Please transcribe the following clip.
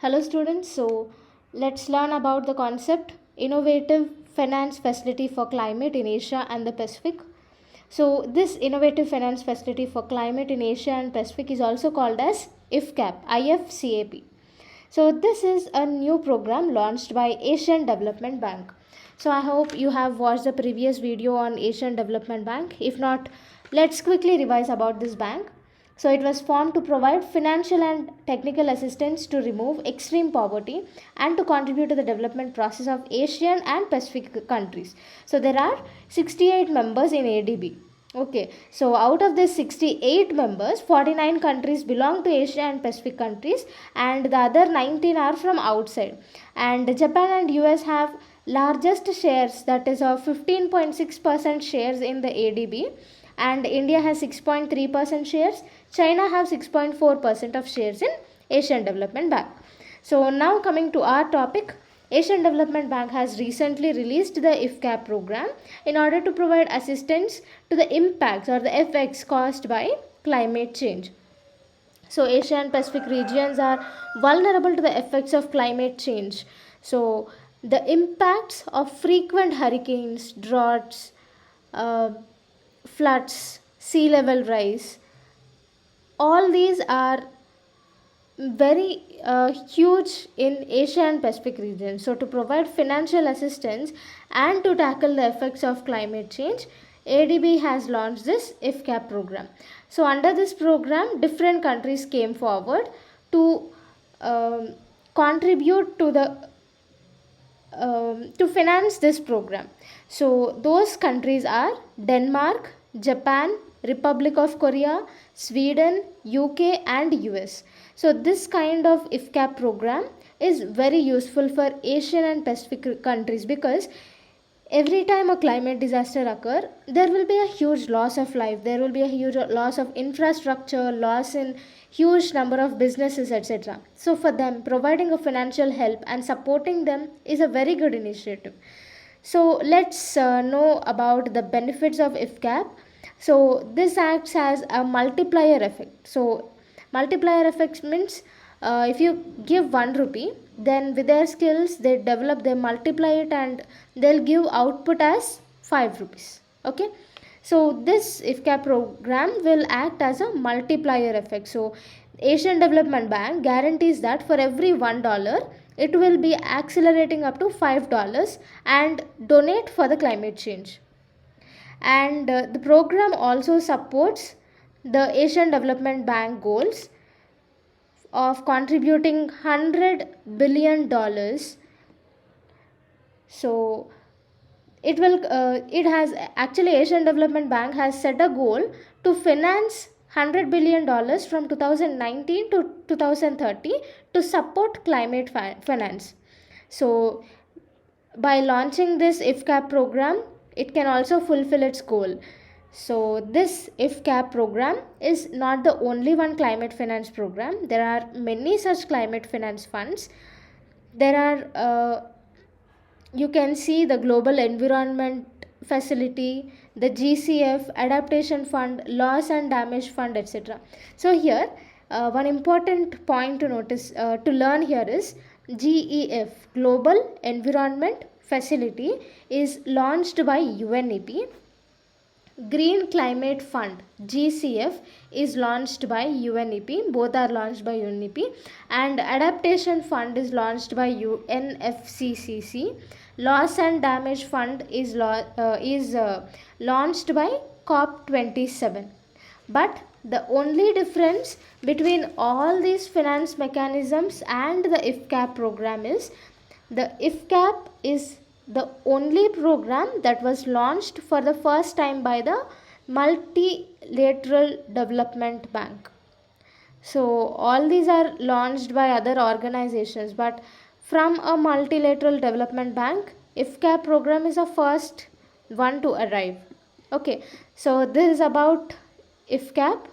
Hello students, so let's learn about the concept Innovative Finance Facility for Climate in Asia and the Pacific. So this Innovative Finance Facility for Climate in Asia and Pacific is also called as IFCAP. So this is a new program launched by Asian Development Bank. So I hope you have watched the previous video on Asian Development Bank. If not, let's quickly revise about this bank. So it was formed to provide financial and technical assistance to remove extreme poverty and to contribute to the development process of Asian and Pacific countries. So there are 68 members in ADB. Okay, so out of the 68 members, 49 countries belong to Asia and Pacific countries and the other 19 are from outside. And Japan and US have largest shares, that is of 15.6% shares in the ADB, and India has 6.3% shares. China have 6.4% of shares in Asian Development Bank. So now coming to our topic, Asian Development Bank has recently released the IFCAP program in order to provide assistance to the impacts or the effects caused by climate change. So Asia and Pacific regions are vulnerable to the effects of climate change. So the impacts of frequent hurricanes, droughts, floods, sea level rise, all these are very huge in Asia and Pacific region. So to provide financial assistance and to tackle the effects of climate change, ADB has launched this IFCAP program. So under this program, different countries came forward to contribute to the to finance this program. So those countries are Denmark, Japan, Republic of Korea, Sweden, UK and US. So this kind of IFCAP program is very useful for Asian and Pacific countries because every time a climate disaster occurs, there will be a huge loss of life, there will be a huge loss of infrastructure, loss in huge number of businesses, etc. So for them, providing a financial help and supporting them is a very good initiative. So let's know about the benefits of IFCAP. So this acts as a multiplier effect. So multiplier effect means if you give 1 rupee, then with their skills they develop, they multiply it and they'll give output as 5 rupees. Okay, so this IFCAP program will act as a multiplier effect. So Asian Development Bank guarantees that for every $1 it will be accelerating up to $5 and donate for the climate change. And the program also supports the Asian Development Bank goals of contributing $100 billion. So it has actually, Asian Development Bank has set a goal to finance $100 billion from 2019 to 2030 to support climate finance. So by launching this IFCAP program, it can also fulfill its goal. So this IFCAP program is not the only one climate finance program. There are many such climate finance funds. There are you can see the Global Environment Facility, the GCF, Adaptation Fund, Loss and Damage Fund, etc. So here one important point to notice, to learn here is GEF, Global Environment Facility, is launched by UNEP. Green Climate Fund, GCF, is launched by UNEP. Both are launched by UNEP. And Adaptation Fund is launched by UNFCCC. Loss and Damage Fund is launched by COP27. But the only difference between all these finance mechanisms and the IFCAP program is the IFCAP is the only program that was launched for the first time by the Multilateral Development Bank. So all these are launched by other organizations, but from a Multilateral Development Bank, IFCAP program is the first one to arrive. Okay, so this is about IFCAP.